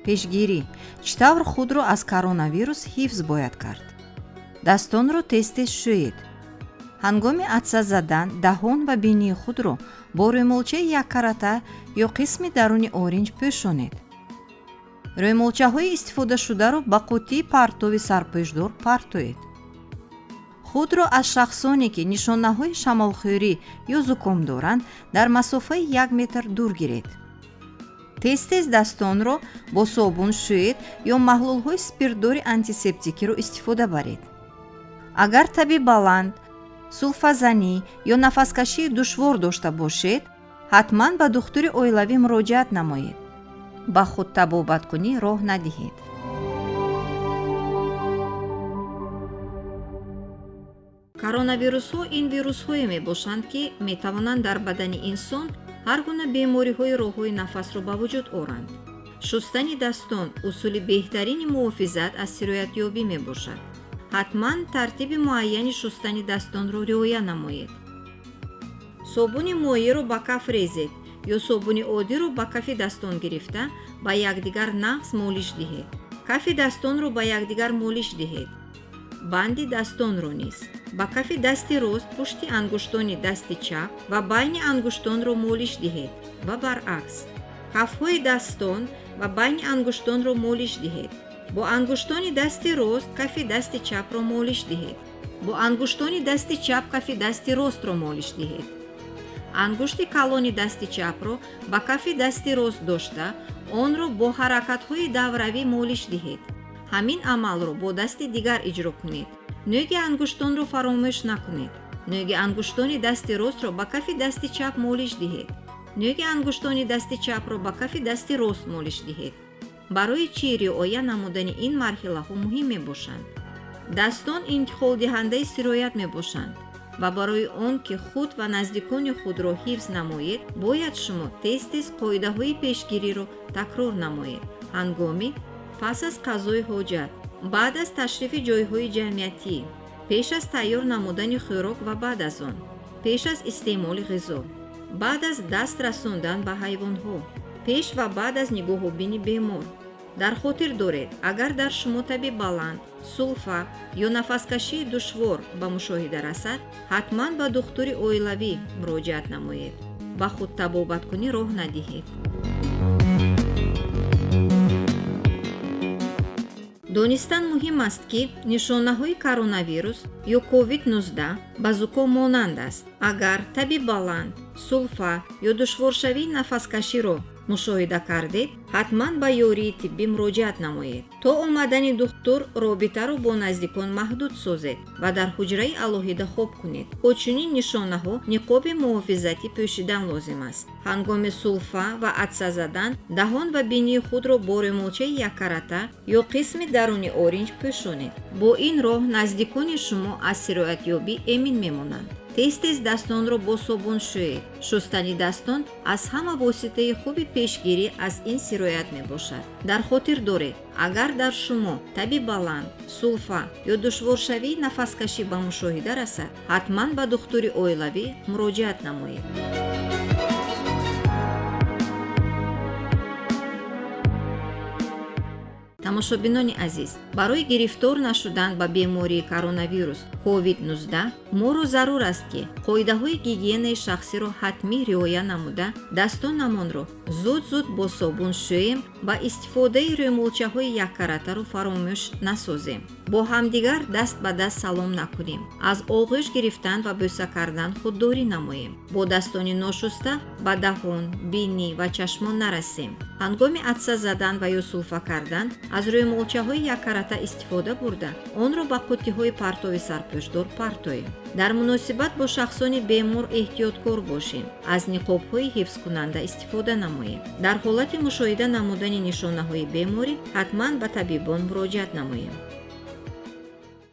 пешгирӣ. чӣ тавр худро аз коронавирус ҳифз бояд кард? Дастонро тез-тез шӯед. ҳангоми атса задан даҳон ва бинии худро бо рӯймолчаи яккарота ё қисми даруни оринҷ пӯшонед. рӯймолчаҳои истифодашударо ба қуттии партови сарпӯшдор партоед. худро аз шахсоне ки нишонаҳои шамолхӯрӣ ё зуком доранд дар масофаи 1 метр дур гиред. тез-тез дастонро бо собун шӯед ё маҳлулҳои спиртдори антисептикиро истифода баред. агар таби баланд, сулфазанӣ ё нафаскашии душвор дошта бошед, ҳатман ба духтури оилавӣ муроҷиат намоед. ба худтабобаткунӣ роҳ надиҳед. коронавирусҳо ин вирусҳое мебошанд, ки метавонанд дар бадани инсон ҳар гуна бемориҳои роҳҳои нафасро ба вуҷуд оранд. шустани дастон усули беҳтарини муҳофизат аз сироятёбӣ мебошад. ҳатман тартиби муайяни шустани дастонро риоя намоед. собуни моеъро ба каф резед ё собуни оддиро ба кафи дастон гирифта ба якдигар нағз молиш диҳед. кафи дастонро ба якдигар молиш диҳед. банди дастонро низ ба кафи дасти рост пушти ангуштони дасти чап ва байни ангуштонро молиш диҳед ва баръакс. кафҳои дастон ва байни ангуштонро молиш диҳед. бо ангуштони дасти рост кафи дасти чапро молиш диҳед. бо ангуштони дасти чап кафи дасти ростро молиш диҳед. ангушти калони дасти чапро ба кафи дасти рост дошта, онро бо ҳаракатҳои давравӣ молиш диҳед. ҳамин амалро бо дасти дигар иҷро кунед. нӯги ангуштонро фаромӯш накунед. нӯги ангуштони дасти ростро ба кафи дасти чап молиш диҳед. нӯги ангуштони дасти чапро ба кафи дасти рост молиш диҳед. барои чӣ риоя намудани ин марҳилаҳо муҳим мебошанд? дастон интиқолдиҳандаи сироят мебошанд ва барои он ки худ ва наздикони худро ҳифз намоед, бояд шумо тез-тез қоидаҳои пешгириро такрор намоед. ҳангоми пас аз қазои ҳоҷат, баъд аз ташрифи ҷойҳои ҷамъиятӣ, пеш аз тайёр намудани хӯрок ва баъд аз он, пеш аз истеъмоли ғизо, баъд аз даст расондан ба ҳайвонҳо, пеш ва баъд аз нигоҳубини бемор. дар хотир доред, агар дар шумо таби баланд, сулфа ё нафаскашии душвор ба мушоҳида расад, ҳатман ба духтури оилавӣ муроҷиат намоед. ба худтабобаткунӣ роҳ надиҳед. донистан муҳим аст, ки нишонаҳои коронавирус ё COVID-19 ба зуком монанд аст. агар таби баланд, сулфа ё душворшавии нафаскаширо мушоҳида кардед, ҳатман ба ёрии тиббӣ муроҷиат намоед. то омадани духтур робитаро бо наздикон маҳдуд созед ва дар ҳуҷраи алоҳида хоб кунед. бо чунин нишонаҳо ниқоби муҳофизатӣ пӯшидан лозим аст. ҳангоми сулфа ва атса задан даҳон ва бинии худро бо рӯймолчаи яккарота ё қисми даруни оринҷ пӯшонед. бо ин роҳ наздикони шумо аз сироятёбӣ эмин мемонанд. тез-тез дастонро бо собун шӯед. шустани дастон аз ҳама воситаи хуби пешгирӣ аз ин сироят мебошад. дар хотир доред, агар дар шумо таби баланд, сулфа ё душворшавии нафаскашӣ ба мушоҳида расад, ҳатман ба духтури оилавӣ муроҷиат намоед. тамошобинони азиз, барои гирифтор нашудан ба бемории коронавирус COVID-19 моро зарур аст, ки қоидаҳои гигиенаи шахсиро ҳатмӣ риоя намуда, дастонамонро зуд бо собун шӯем ва истифодаи рӯймолчаҳои яккаратаро фаромӯш насозем. бо ҳамдигар даст ба даст салом накунем. аз оғӯш гирифтан ва бӯса кардан худдорӣ намоем. бо dastoни ношуста ба даҳон, бинӣ ва чашмон нарасем. ҳангоми атса задан ва ё сулфа кардан аз рӯймолчаҳои яккарота истифода бурда, онро ба қуттиҳои партови сарпӯшдор партоем. дар муносибат бо шахсони бемор эҳтиёткор бошем. аз ниқобҳои ҳифзкунанда истифода намоем. дар ҳолати мушоҳида намудани нишонаҳои беморӣ ҳатман ба табибон муроҷиат намоем.